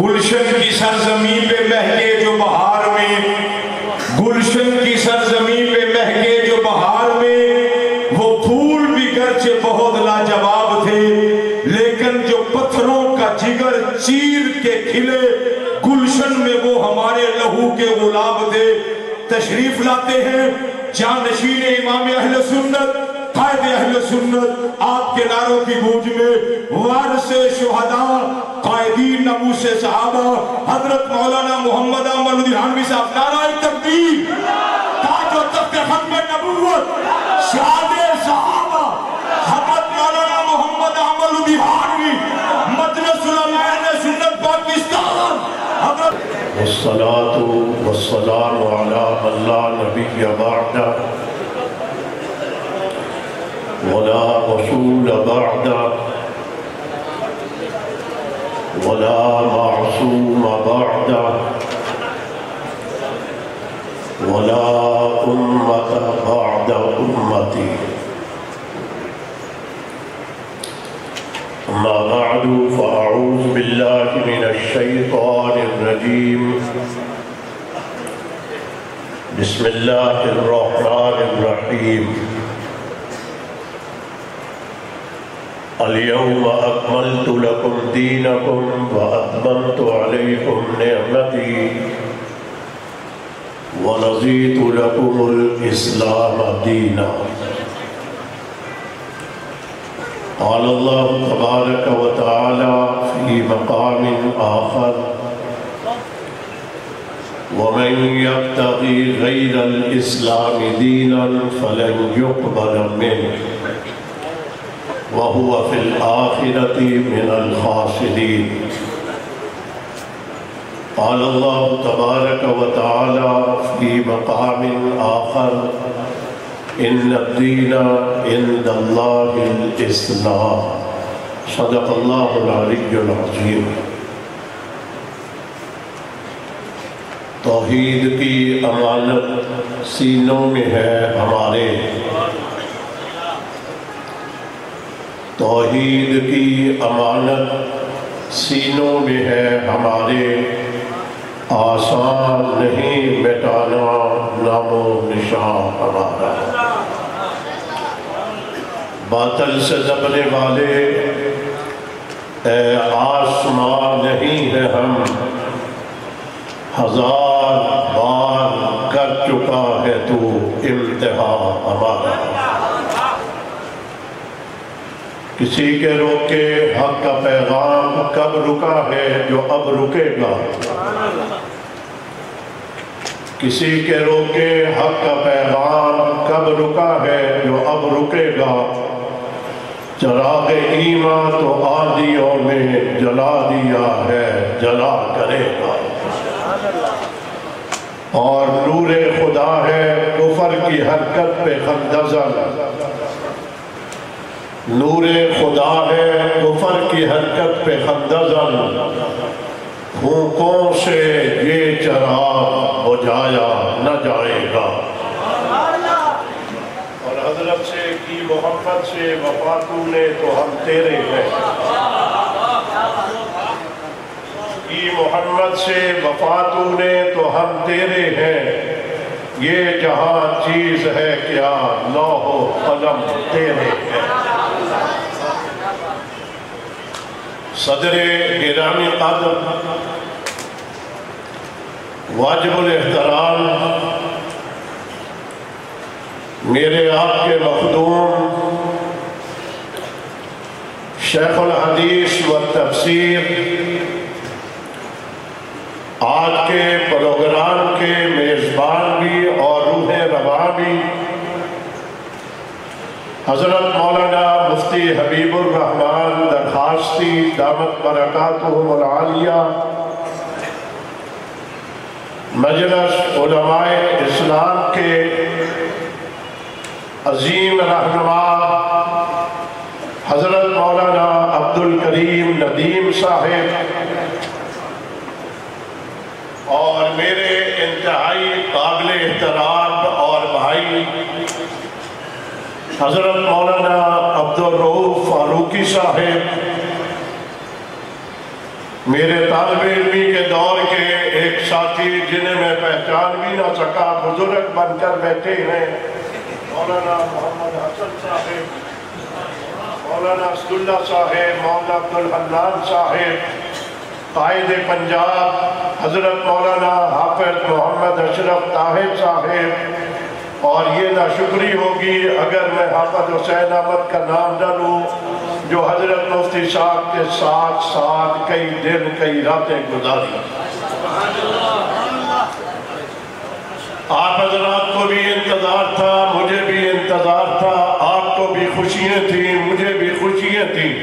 گلشن کی سرزمین پہ مہکے جو بہار میں، گلشن کی سرزمین پہ مہکے جو بہار میں، وہ پھول بھی گرچہ بہت لاجواب تھے لیکن جو پتھروں کا جگر چیر کے کھلے گلشن میں وہ ہمارے لہو کے گلاب تھے۔ تشریف لاتے ہیں جانشین امام اہل سنت، قائد اہل سنت، آپ کے نعروں کی گونج میں وارث شہداء، قائدین ناموس صحابہ، حضرت مولانا محمد احمد لدھیانوی صاحب، نعرہ تکبیر، تاج و تخت ختم نبوت، شہاد صحابہ، حضرت مولانا محمد احمد لدھیانوی، مجلس علماء اہل سنت پاکستان، حضرت والصلاة والسلام على من لا نبي بعده ولا رسول بعده ولا معصوم بعده ولا أمة بعد أمتي. أما بعد فأعوذ بالله من الشيطان الرجيم. بسم الله الرحمن الرحيم. اليوم أكملت لكم دينكم وأتممت عليكم نعمتي ورضيت لكم الإسلام دينا. قال الله تبارك وتعالى في مقام آخر: ومن يبتغي غير الإسلام دينا فلن يقبل منه وهو في الآخرة من الخاسرين. قال الله تبارك وتعالى في مقام آخر: إن الدين عند الله الإسلام. صدق الله العلي العظيم. توحید کی امانت سینوں میں ہے ہمارے، توحید کی امانت سینوں میں ہے ہمارے، آسان نہیں مٹانا نام و نشان ہمارا. باطل سے دبنے والے اے آسمان نہیں ہے ہم، ہزار بار کر چکا ہے تو امتحان ہمارا. کسی کے روکے حق کا پیغام کب رکا ہے جو اب رکے گا، کسی کے روکے حق کا پیغام کب رکا ہے جو اب رکے گا. چراغ ایمان تو آدیوں میں جلا دیا ہے، جلا کرے گا. اور نور خدا ہے کفر کی حرکت پہ خندزن، نور خدا ہے کفر کی حرکت پہ خندزن، پھونکوں سے یہ چراغ بجھایا نہ جائے گا. اور حضرت سے کی محبت سے وفا تو نے تو ہم تیرے ہیں، کی محمد سے وفا تو نے تو ہم تیرے ہیں. یہ جہاں چیز ہے کیا لوح و قلم تیرے ہیں. صدر گرامی قدر واجب الاحترام میرے آپ کے مخدوم شیخ الحدیث و تفسیر، آج کے پروگرام کے میزبان بھی اور روح رواں بھی حضرت مولانا مفتی حبیب الرحمن درخواستی دامت برکاتہم العالیہ، مجلس علماء اسلام کے عظیم رہنما حضرت مولانا عبدالکریم ندیم صاحب، اور میرے انتہائی قابل احترام اور بھائی حضرت مولانا عبدالرؤوف فاروقی صاحب، میرے طالب علمی کے دور کے ایک ساتھی جنہیں میں پہچان بھی نہ سکا، بزرگ بن کر بیٹھے ہیں، مولانا محمد حسن صاحب، مولانا اسداللہ صاحب، مولانا عبدالحنان صاحب، قائد پنجاب حضرت مولانا حافظ محمد اشرف طاہر صاحب، اور یہ ناشکری ہوگی اگر میں حافظ حسین احمد کا نام نہ لوں، جو حضرت مفتی صاحب کے ساتھ ساتھ کئی دن کئی راتیں گزاری۔ آپ حضرات کو بھی انتظار تھا، مجھے بھی انتظار تھا، آپ کو بھی خوشیاں تھیں، مجھے بھی خوشیاں تھیں۔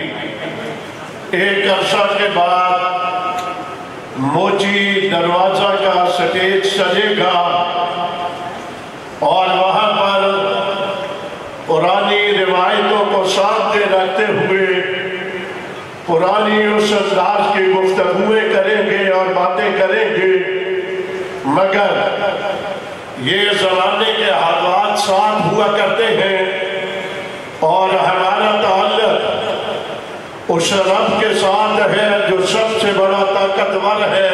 ایک عرصہ کے بعد موچی دروازہ کا سٹیج سجے گا اور وہاں پر پرانی روایتوں کو سامنے رکھتے ہوئے پرانی اس انداز کی گفتگویں کریں گے اور باتیں کریں گے، مگر یہ زمانے کے حالات ساتھ ہوا کرتے ہیں اور ہمارا تعلق اس رب کے ساتھ ہے جو سب سے بڑا طاقتور ہے۔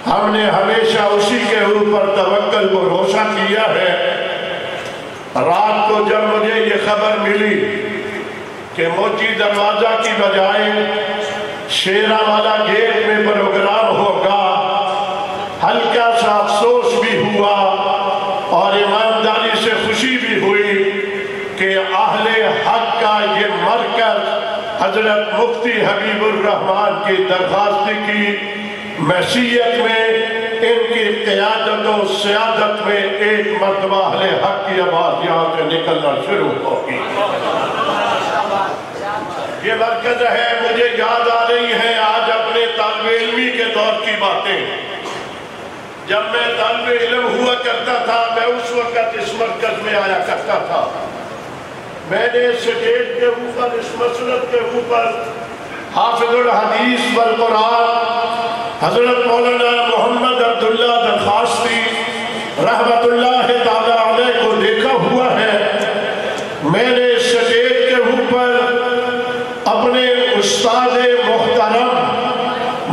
ہم نے ہمیشہ اسی کے اوپر توکل کو روشہ کیا ہے۔ رات کو جب مجھے یہ خبر ملی کہ موچی دروازہ کی بجائے شیرہ والا گیٹ میں پروگرام ہوگا، ہلکا سا افسوس بھی ہوا اور ایمانداری سے خوشی بھی ہوئی کہ اہل حق کا یہ مرکز حضرت مفتی حبیب الرحمن کی درخواست کی معصیت میں، ان کی قیادت و سیادت میں ایک مرتبہ اہل حق کی آواز یہاں سے نکلنا شروع ہوگی۔ یہ مرکز ہے، مجھے یاد آ رہی ہے آج اپنے طالب علمی کے دور کی باتیں۔ جب میں طالب علم ہوا کرتا تھا، میں اس وقت اس مرکز میں آیا کرتا تھا۔ میں نے سٹیج کے اوپر، اس مسجد کے اوپر حافظ الحدیث والقرآن حضرت مولانا محمد عبداللہ درخواستی رحمت اللہ تعالی علیہ کو دیکھا ہوا ہے۔ میں نے سٹیج کے اوپر اپنے استاد محترم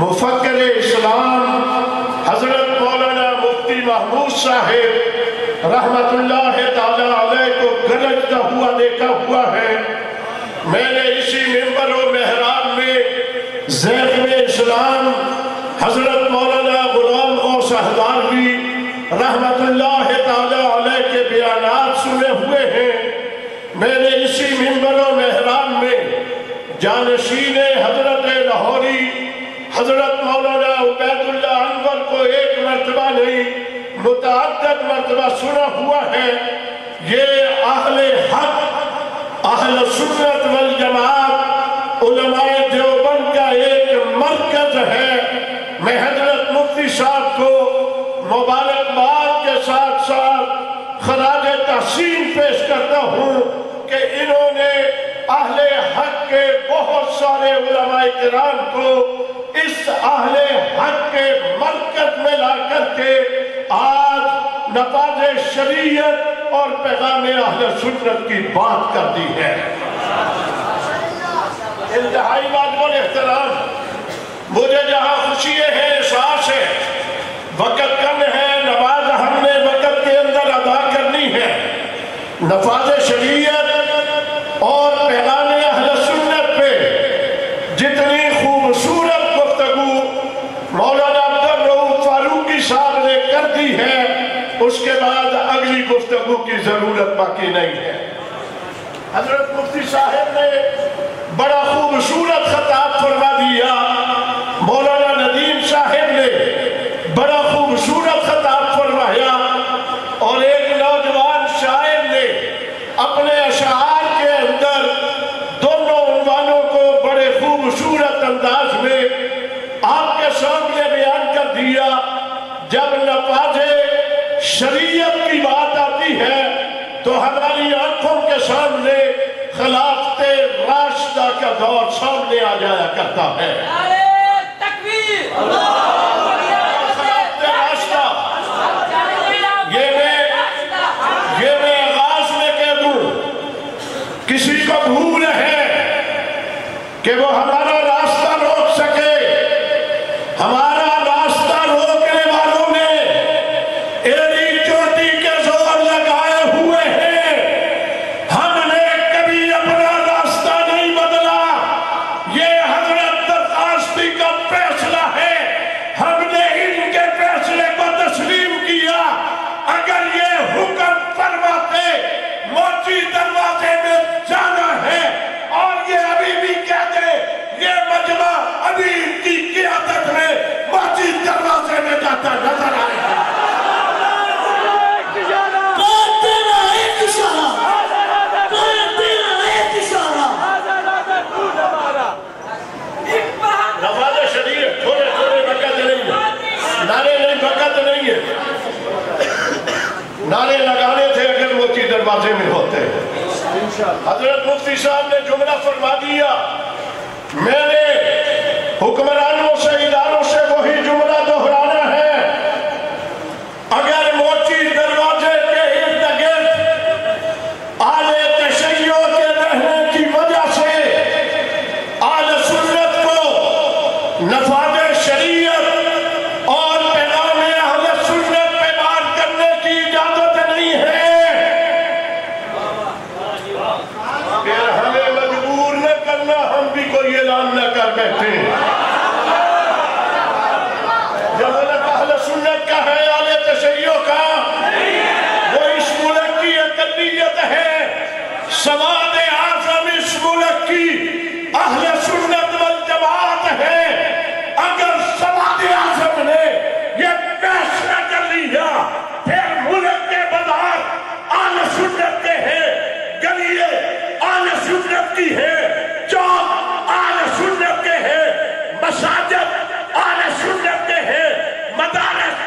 مفکر اسلام حضرت مولانا مفتی محمود صاحب رحمت اللہ تعالی علیہ کو گرجتا ہوا دیکھا ہوا ہے۔ میں نے اسی منبر و محراب میں زیغ اسلام حضرت مولانا غلام غوث احداروی رحمت اللہ تعالی علیہ کے بیانات سنے ہوئے ہیں۔ میں نے اسی منبر و محراب میں جانشین حضرت لاہوری حضرت مولانا عبید اللہ انور کو ایک مرتبہ نہیں متعدد مرتبہ سنا ہوا ہے۔ یہ اہل حق، اہل سنت والجماعت، علماء دیوبند کا ایک مرکز ہے۔ میں حضرت مفتی صاحب کو مبارکباد کے ساتھ ساتھ خراج تحسین پیش کرتا ہوں کہ انہوں نے اہل حق کے بہت سارے علماء کرام کو اس اہل حق کے مرکز میں لا کر کے آج نفاذ شریعت اور پیغام اہل سنت کی بات کر دی ہے۔ انتہائی واجب الاحترام، مجھے جہاں خوشی ہے، احساس ہے، وقت کم ہے، نماز ہم نے وقت کے اندر ادا کرنی ہے۔ نفاذ شریعت اور پیغام اہل سنت پہ جتنی خوبصورت گفتگو مولانا عبدالرؤوف فاروقی صاحب نے کر دی ہے، اس کے بعد اگلی گفتگو کی ضرورت باقی نہیں ہے۔ حضرت مفتی صاحب نے بڑا خوبصورت خطاب فرما دیا، مولانا ندیم صاحب نے بڑا خوبصورت خطاب فرمایا، اور ایک نوجوان شاعر نے اپنے اشعار کے اندر دونوں عنوانوں کو بڑے خوبصورت انداز میں آپ کے سامنے بیان کر دیا۔ جب نفاذ شریعت کی بات آتی ہے تو ہماری آنکھوں کے سامنے خلافت راشدہ کا دور سامنے آ جایا کرتا ہے۔ تکبیر! خلافت راشدہ، یہ میں آغاز میں کہہ دوں، کسی کو بھول ہے کہ وہ ہمارا راستہ روک سکے ہمارا راستہ روکنے والوں نے ایڑی چوٹی کے زور لگائے ہوئے ہیں. ہم نے کبھی اپنا راستہ نہیں بدلا. یہ حضرت درخواستی کا فیصلہ ہے. ہم نے ان کے فیصلے کو تسلیم کیا. اگر یہ حکم فرماتے موچی دروازے میں جانا ہے اور یہ ابھی بھی کہتے یہ مجمع ابھی ان کی قیادت میں موچی دروازے میں جاتا نظر آئے گا. نواز شریف تھوڑے تھوڑے وقت نہیں ہے. نعرے نہیں وقت نہیں ہے. نعرے لگانے تھے اگر موچی دروازے میں ہوتے. حضرت مفتی صاحب نے جملہ فرما دیا. میں نے حکمرانوں سے اداروں سے وہی جملہ دہرانا ہے. اگر موچی دروازے کے ارد گرد اہل تشیع کے رہنے کی وجہ سے اہل سنت کو نفاذ شریعت اور پیغام اہل سنت پہ بات کرنے کی اجازت نہیں ہے. پھر ہمیں مجبور نہ کرنا ہم بھی کوئی اعلان نہ کر بیٹھے. جب اہل سنت کا ہے اہل تشیع کا وہ اس ملک کی اقلیت ہے. سواد اعظم اس ملک کی اہل سنت والجماعت ہے. اگر سواد اعظم نے یہ فیصلہ کر لیا پھر ملک کے بازار اہل سنت کے ہیں, گلیے اہل سنت کی ہے, چوک اہل سنت کے ہیں, مساجد اہل سنت کے ہیں, مدارس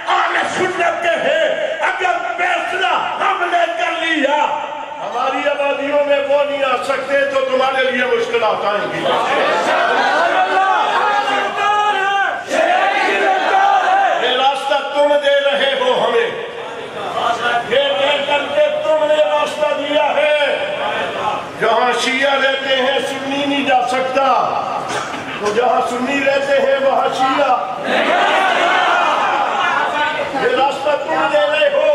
اہل سنت کے ہیں. اگر فیصلہ ہم نے کر لیا ہماری آبادیوں میں وہ نہیں آ سکتے تو تمہارے لیے مشکلات آئیں گی. یہ راستہ تم دے رہے ہو ہمیں. یہ دے کر کے تم نے راستہ دیا ہے. جہاں شیعہ رہتے ہیں سنی نہیں جا سکتا, تو جہاں سنی رہتے ہیں وہاں شیعہ. یہ راستہ تم دے رہے ہو.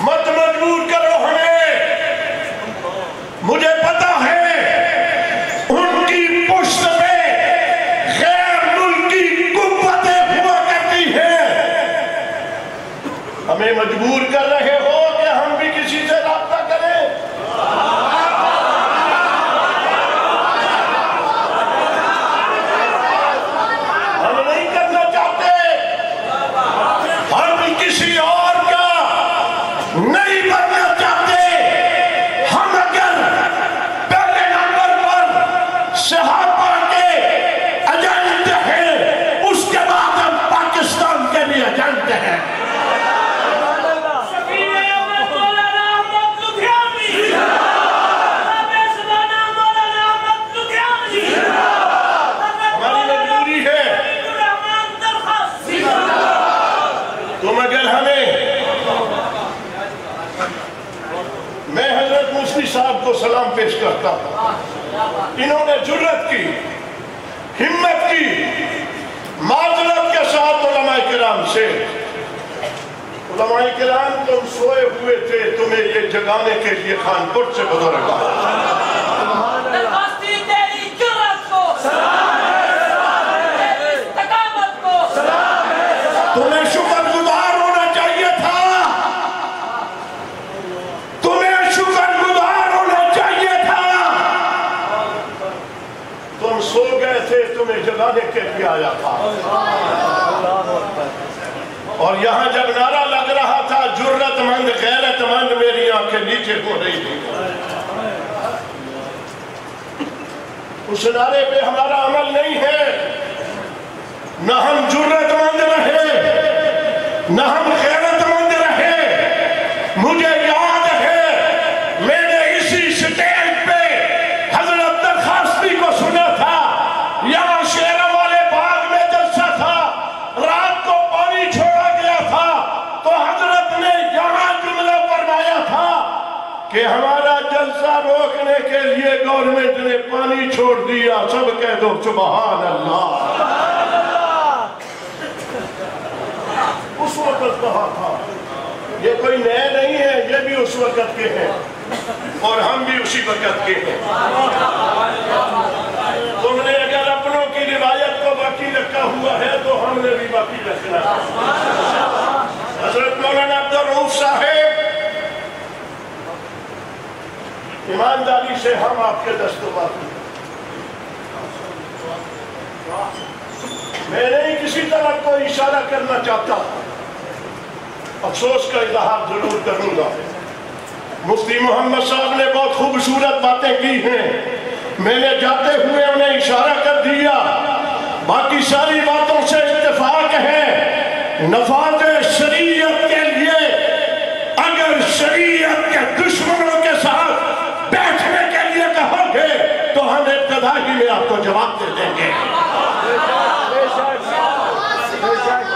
مت مجبور کرو ہمیں. مجھے پتا ہے ان کی پشت پہ غیر ملکی قوتیں ہوا کرتی ہیں. ہمیں مجبور کر رہے ہو کہ ہم بھی کسی سے رابطہ کریں. ہم نہیں کرنا چاہتے. ہم کسی اور کا نہیں بننا چاہتے. ہم اگر پہلے نمبر پر صحابہ کے ایجنٹ ہیں اس کے بعد ہم پاکستان کے بھی ایجنٹ ہیں. ہماری مجبوری ہے. تم اگر ہمیں میں حضرت مفتی صاحب کو سلام پیش کرتا ہوں. انہوں نے جرت کی, ہمت کی, معذرت کے ساتھ علماء کرام سے. علماء کرام تم سوئے ہوئے تھے, تمہیں یہ جگانے کے لیے خانپور سے بزرگ آئے. درخواستی تیری جرت کو, تیری استقامت کو, تمہیں شکر گزار ہونا چاہیے تھا. تمہیں شکر گزار ہونا چاہیے تھا. تم سو گئے تھے, تمہیں جگانے کے لیے آیا تھا. اور یہاں جب نعرہ لگ رہا تھا جرت مند غیرت مند, میری آنکھیں نیچے ہو رہی تھی. اس نعرے پہ ہمارا عمل نہیں ہے. نہ ہم جرت مند رہے, نہ ہم غیرت مند رہے. مجھے یاد ہے میں نے اسی سٹیج پہ حضرت درخواستی کو سنا تھا. یہاں شیروں والے باغ میں جلسہ تھا, رات کو پانی چھوڑا گیا تھا, تو حضرت نے یہاں جملہ فرمایا تھا کہ ہمارا جلسہ روکنے کے لیے گورنمنٹ نے پانی چھوڑ دیا. سب کہہ دو سبحان اللہ. وقت کے ہیں اور ہم بھی اسی وقت کے ہیں. تم نے اگر اپنوں کی روایت کو باقی رکھا ہوا ہے تو ہم نے بھی باقی رکھنا ہے. حضرت مولانا عبدالرؤوف صاحب، ایمانداری سے ہم آپ کے دست و باقی. میں نہیں کسی طرح کو اشارہ کرنا چاہتا، افسوس کا اظہار ضرور کروں گا. مفتی محمد صاحب نے بہت خوبصورت باتیں کی ہیں، میں نے جاتے ہوئے انہیں اشارہ کر دیا. باقی ساری باتوں سے اتفاق ہے. نفاذ شریعت کے لیے اگر شریعت کے دشمنوں کے ساتھ بیٹھنے کے لیے کہو گے تو ہم ابتدا ہی میں آپ کو جواب دے دیں گے.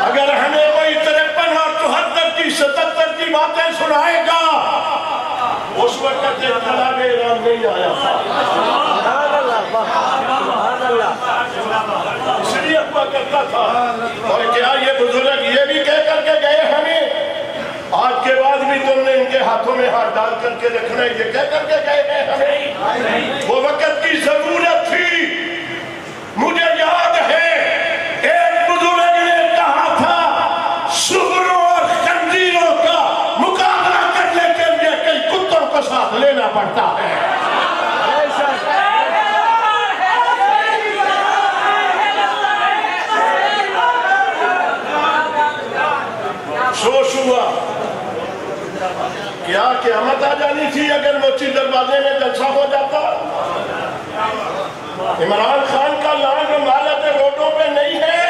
اگر ہمیں کوئی 53 اور 74 کی 77 کی باتیں سنائے گا، اس وقت انقلاب ایران نہیں آیا تھا. اس لیے ہوا کرتا تھا. اور کیا یہ بزرگ یہ بھی کہہ کر کے گئے ہمیں آج کے بعد بھی تم نے ان کے ہاتھوں میں ہاتھ ڈال کر کے رکھنا ہے، یہ کہہ کر کے گئے ہیں ہمیں؟ وہ وقت کی ضرورت تھی. مجھے یاد ہے ایک بزرگ نے کہا تھا سگروں اور خنزیروں کا مقابلہ کرنے کے لیے کئی کتوں کو ساتھ لینا پڑتا ہے. افسوس ہوا. کیا قیامت آ جانی تھی اگر موچی دروازے میں جلسہ ہو جاتا؟ عمران خان کا لانگ مالت روڈوں پہ نہیں ہے.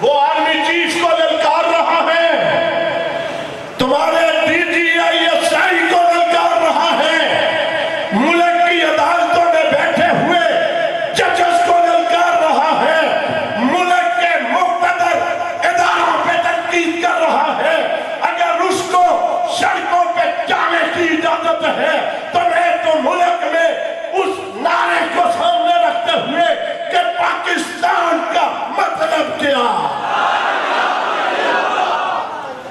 وہ آرمی چیف کو للکار رہا ہے، تمہارے DGI کو للکار رہا ہے، ملک کی عدالتوں میں بیٹھے ہوئے ججز کو للکار رہا ہے، ملک کے مقتدر اداروں پہ تنقید کر رہا ہے. اگر اس کو سڑکوں پہ جانے کی اجازت ہے تو میں تو ملک میں اس نعرے کو سامنے رکھتے ہوئے کہ پاکستان کا مطلب کیا،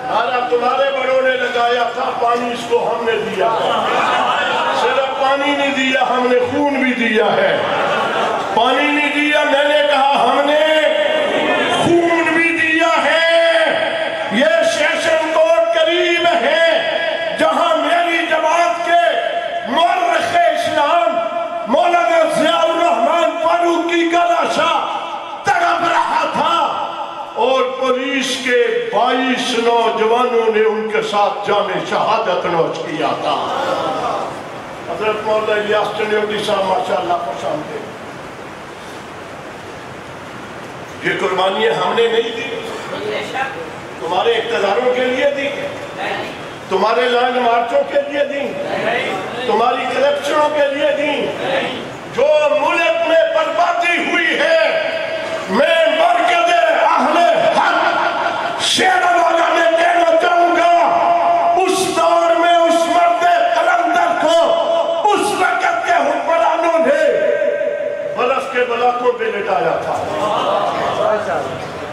نعرہ تمہارے بڑوں نے لگایا تھا. پانی اس کو ہم نے دیا ہے. صرف پانی نہیں دیا، ہم نے خون بھی دیا ہے. پانی نہیں دیا، میں نے کہا ہم نے خون بھی دیا ہے. یہ سیشن کوٹ قریب ہے جہاں میری جماعت کے مورخ اسلام مولانا ضیاء الرحمن فاروقی کا لاشا تڑپ رہا تھا اور پولیس کے 22 نوجوانوں نے ان کے ساتھ جام شہادت نوش کیا تھا. حضرت مولانا الیاس چنیوٹی صاحب ماشاءاللہ خوش آمدید. یہ قربانیاں ہم نے نہیں دی، تمہارے اقتداروں کے لیے دی، تمہارے لانگ مارچوں کے لیے دی، تمہاری کرپشنوں کے لیے دی. جو ملک میں بربادی ہوئی ہے میں مرکز اہل حق شیروالا میں کہنا چاہوں گا، اس دور میں اس مرد قلندر کو اس وقت کے حکمرانوں نے برف کے بلاکوں پہ لٹایا تھا.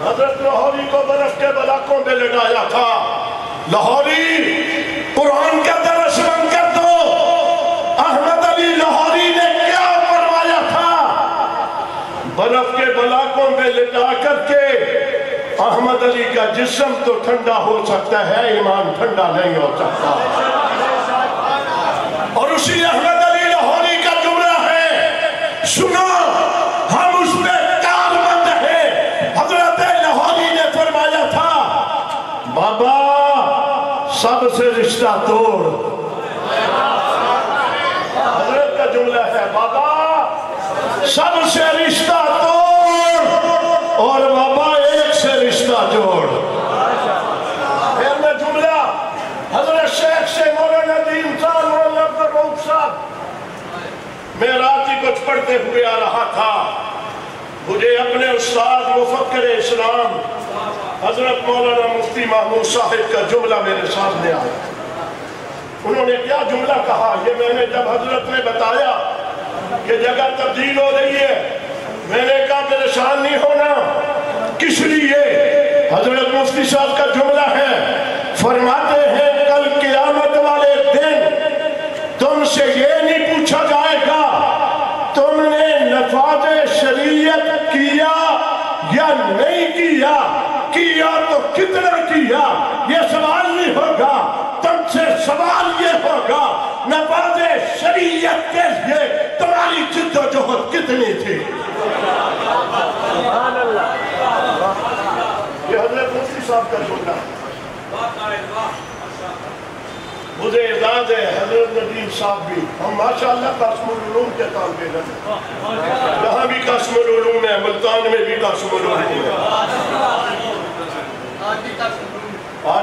حضرت لاہوری کو برف کے بلاکوں پہ لٹایا تھا. لاہوری قرآن کا درس بند کر دو. احمد علی لاہوری نے کیا فرمایا تھا؟ برف کے بلاکوں پہ لٹا کر کے احمد علی کا جسم تو ٹھنڈا ہو سکتا ہے، ایمان ٹھنڈا نہیں ہو سکتا. اور اسی احمد علی لاہوری کا جملہ ہے، سنو ہم اس پہ کاربند ہیں. حضرت لاہوری نے فرمایا تھا بابا سب سے رشتہ توڑ. حضرت کا جملہ ہے بابا سب سے رشتہ توڑ اور بابا ایک سے رشتہ جوڑ. پھر میں جملہ حضرت شیخ سے مولانا دین صاحب مولانا عبدالرؤوف صاحب، میں رات ہی کچھ پڑھتے ہوئے آ رہا تھا، مجھے اپنے استاد مفکر اسلام حضرت مولانا مفتی محمود صاحب کا جملہ میرے سامنے آیا. انہوں نے کیا جملہ کہا، یہ میں نے جب حضرت نے بتایا کہ جگہ تبدیل ہو رہی ہے، میں نے کہا پریشان نہیں ہونا. کس لیے؟ حضرت مفتی صاحب کا جملہ ہے، فرماتے ہیں کل یا نہیں کیا تو کتنا کیا، یہ سوال نہیں ہوگا، تم سے سوال یہ ہوگا نفاذ شریعت کے لیے تمہاری جد و جہد کتنی تھی۔ یہ حضرت مفتی صاحب کا جملہ مجھے اعزاز ہے، حضرت ندیم صاحب بھی، ہم ماشاءاللہ قاسم العلوم کے طالب علم ہیں، یہاں بھی قاسم العلوم ہے، ملتان میں بھی قاسم العلوم ہے، آج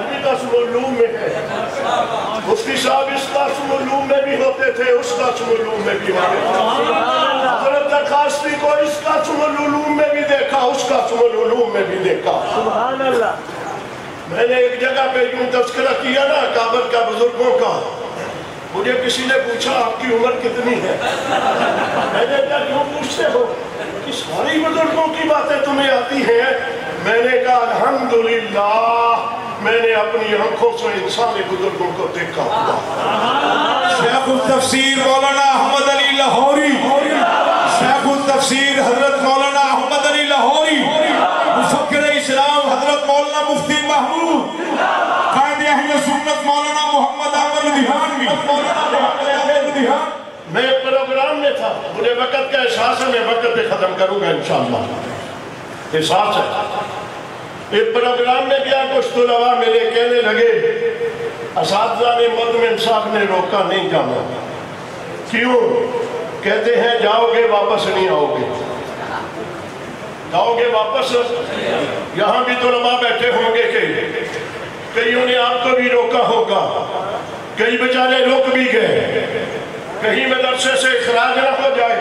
بھی قاسم العلوم میں ہے۔ مفتی صاحب اس قاسم العلوم میں بھی ہوتے تھے، اس قاسم العلوم میں بھی ہوتے تھے، حضرت درخواستی کو اس قاسم العلوم میں بھی دیکھا، اس قاسم العلوم میں بھی دیکھا۔ سبحان اللہ۔ میں نے ایک جگہ پہ یوں تذکرہ کیا نا کابل کا بزرگوں کا، مجھے کسی نے پوچھا آپ کی عمر کتنی ہے، میں نے کہا کیوں پوچھتے ہو کہ ساری بزرگوں کی باتیں تمہیں آتی ہیں؟ میں نے کہا الحمدللہ میں نے اپنی آنکھوں سے انسانی بزرگوں کو دیکھا ہوا۔ شیخ التفسیر مولانا احمد علی لاہوری، شیخ التفسیر حضرت مولانا احمد علی لاہوری، مفکر اسلام حضرت مولانا مفتی محمود، قائد اہل سنت مولانا محمد احمد دھیانوی، میں ایک پروگرام میں تھا، مجھے وقت کا احساس ہے، میں وقت پہ ختم کروں گا انشاءاللہ، احساس ہے۔ ایک پروگرام میں گیا، کچھ طلباء میرے کہنے لگے اساتذہ نے مدمن صاحب نے روکا نہیں جانا، کیوں؟ کہتے ہیں جاؤ گے واپس نہیں آؤ گے، جاؤ گے واپس۔ یہاں بھی طلباء بیٹھے ہوں گے کہ کئیوں نے آپ کو بھی روکا ہوگا، کئی بیچارے رک بھی گئے، کہیں مدرسے سے اخراج نہ ہو جائے،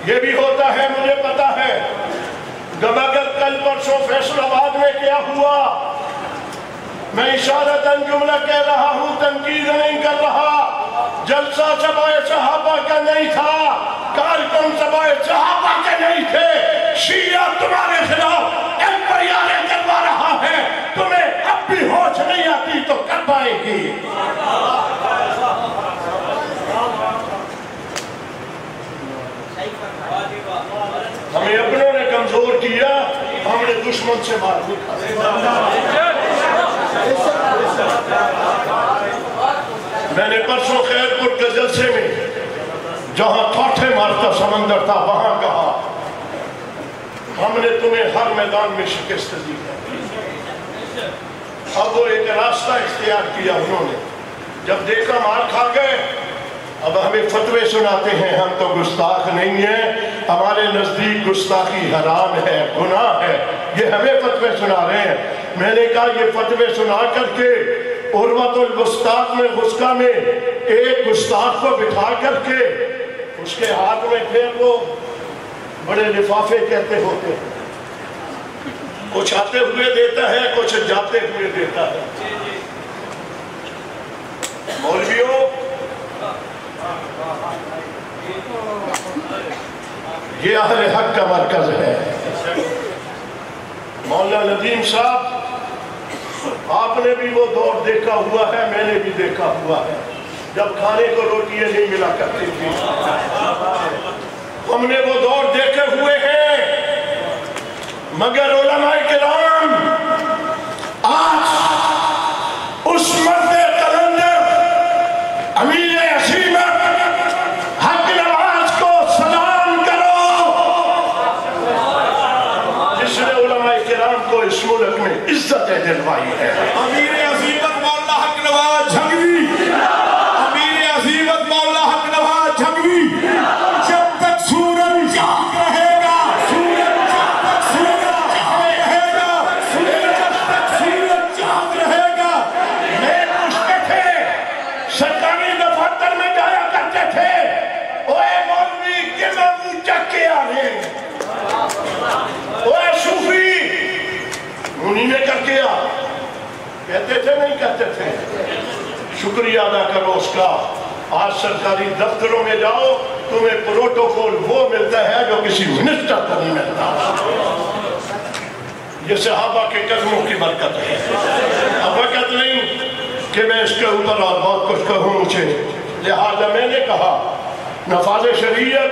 یہ بھی ہوتا ہے، مجھے پتا ہے۔ گماگر کل پرسوں فیصل آباد میں کیا ہوا، میں اشارتاً جملہ کہہ رہا ہوں، تنقید نہیں کر رہا، جلسہ سبائے صحابہ کا نہیں تھا، کارکن سبائے صحابہ کے نہیں تھے، شیعہ تمہارے خلاف ایفآئی کروا رہا ہے، تمہیں اب بھی ہوش نہیں آتی تو کب آئے گی؟ ہمیں اپنوں نے کمزور کیا، ہم نے دشمن سے مار دیا۔ میں نے پرسوں خیر پور کے جلسے میں جہاں ٹھاٹھے مارتا سمندر تھا وہاں کہا ہم نے تمہیں ہر میدان میں شکست دی ہے۔ اب وہ ایک راستہ اختیار کیا انہوں نے، جب دیکھا مار کھا گئے، اب ہمیں فتوے سناتے ہیں، ہم تو گستاخ نہیں ہیں، ہمارے نزدیک گستاخی حرام ہے، گناہ ہے، یہ ہمیں فتوے سنا رہے ہیں۔ میں نے کہا یہ فتوے سنا کر کے عروۃ الوثقات میں غسقہ میں ایک گستاخ کو بٹھا کر کے اس کے ہاتھ میں پھر وہ بڑے لفافے کہتے ہوتے ہیں، کچھ آتے ہوئے دیتا ہے، کچھ جاتے ہوئے دیتا ہے۔ مولویوں یہ اہل حق کا مرکز ہے۔ مولانا ندیم صاحب آپ نے بھی وہ دور دیکھا ہوا ہے، میں نے بھی دیکھا ہوا ہے، جب کھانے کو روٹیاں نہیں ملا کرتی تھی، ہم نے وہ دور دیکھے ہوئے ہیں، مگر علماء کرام آج اس مرد قلندر امیر عظیمت حق نواز کو سلام کرو جس نے علماء کرام کو اس ملک میں عزت دلوائی ہے۔ امیر عظیمت مولانا حق نواز جھنگوی، امیر عظیمت مولانا حق نواز جھنگوی، جب تک سورج جاگ رہے گا، سورج جب تک سورج جاگ رہے گا، سورج جب تک سورج جاگ رہے گا، میں پوچھتے تھے سرکاری دفاتر میں جایا کرتے تھے، اوے مولوی کیوں منہ چک کے آ رہے ہیں، اوے صوفی انہی میں کر کے آ، کہتے تھے نہیں کہتے تھے؟ شکریہ ادا کرو اس کا۔ آج سرکاری دفتروں میں جاؤ تمہیں پروٹوکول وہ ملتا ہے جو کسی منسٹر کو نہیں ملتا۔ یہ صحابہ کے قدموں کی برکت ہے۔ اب وقت نہیں کہ میں اس کے اوپر اور بہت کچھ کہوں مجھے، لہذا میں نے کہا نفاذ شریعت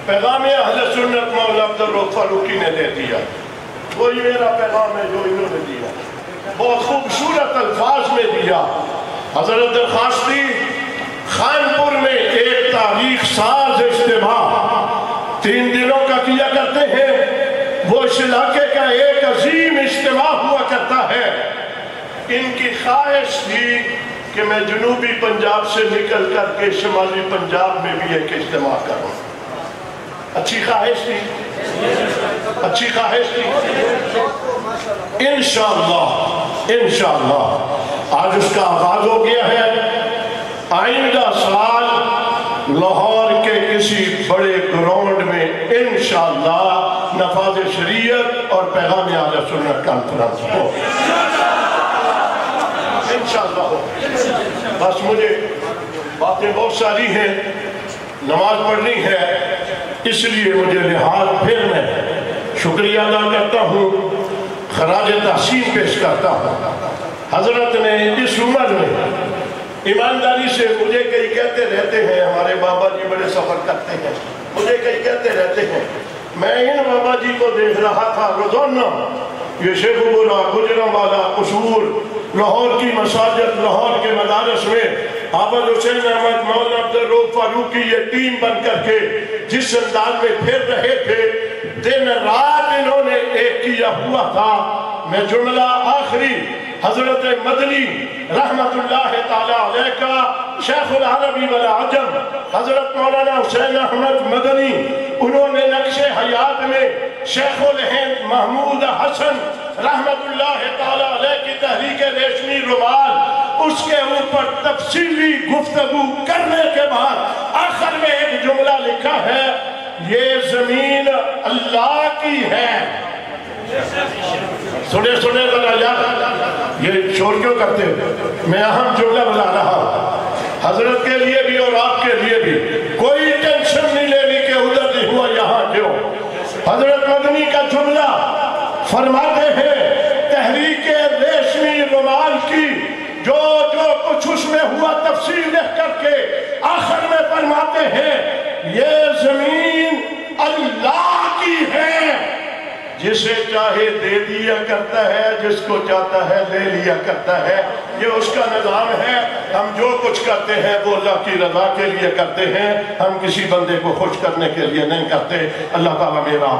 پیغام اہل سنت مولانا عبدالرؤف فاروقی نے دے دیا، وہی میرا پیغام ہے جو انہوں نے دیا، بہت خوبصورت الفاظ میں دیا۔ حضرت درخواستی خانپور میں ایک تاریخ ساز اجتماع 3 دنوں کا کیا کرتے ہیں، وہ اس علاقے کا ایک عظیم اجتماع ہوا کرتا ہے۔ ان کی خواہش تھی کہ میں جنوبی پنجاب سے نکل کر کے شمالی پنجاب میں بھی ایک اجتماع کروں۔ اچھی خواہش تھی، اچھی خواہش تھی۔ انشاءاللہ آج اس کا آغاز ہو گیا ہے۔ آئندہ سال لاہور کے کسی بڑے گراؤنڈ میں انشاءاللہ نفاذ شریعت اور پیغام اہل سنت کانفرنس ہو، انشاءاللہ ہو۔ بس مجھے باتیں بہت ساری ہیں، نماز پڑھنی ہے، اس لیے مجھے لحاظ پھر میں شکریہ ادا کرتا ہوں، خراج تحسین پیش کرتا ہوں۔ حضرت نے اس عمر میں ایمانداری سے مجھے کئی کہتے رہتے ہیں، ہمارے بابا جی بڑے سفر کرتے ہیں، مجھے کئی کہتے رہتے ہیں، میں ان بابا جی کو دیکھ رہا تھا روزانہ، یہ شیخ پورہ، گجرانوالہ، قصور، لاہور کی مساجد، لاہور کے مدارس میں عابد حسین احمد، مولانا عبدالرؤوف فاروقی یہ ٹیم بن کر کے جس انداز میں پھر رہے تھے، دن رات انہوں نے ایک کیا ہوا تھا۔ میں جملہ آخری حضرت مدنی رحمت اللہ تعالیٰ علیہ کا شیخ العربی والعجم حضرت مولانا حسین احمد مدنی، انہوں نے نقش حیات میں شیخ الہند محمود حسن رحمت اللہ تعالیٰ علیہ کی تحریک ریشمی رومال، اس کے اوپر تفصیلی گفتگو کرنے کے بعد آخر میں ایک جملہ لکھا ہے، یہ زمین اللہ کی ہے۔ سنے ذرا یار، یہ شور کیوں کرتے ہو؟ میں اہم جملہ بلا رہا ہوں، حضرت کے لیے بھی اور آپ کے لیے بھی۔ کوئی ٹینشن نہیں لینی کہ ادھر نہیں ہوا یہاں کیوں۔ حضرت مدنی کا جملہ فرماتے ہیں، تحریک ریشمی رومال کی جو کچھ اس میں ہوا تفصیل لکھ کر کے آخر میں فرماتے ہیں، یہ زمین اللہ کی ہے، جسے چاہے دے دیا کرتا ہے، جس کو چاہتا ہے لے لیا کرتا ہے۔ یہ اس کا نظام ہے۔ ہم جو کچھ کرتے ہیں وہ اللہ کی رضا کے لیے کرتے ہیں، ہم کسی بندے کو خوش کرنے کے لیے نہیں کرتے۔ اللہ تعالیٰ میرا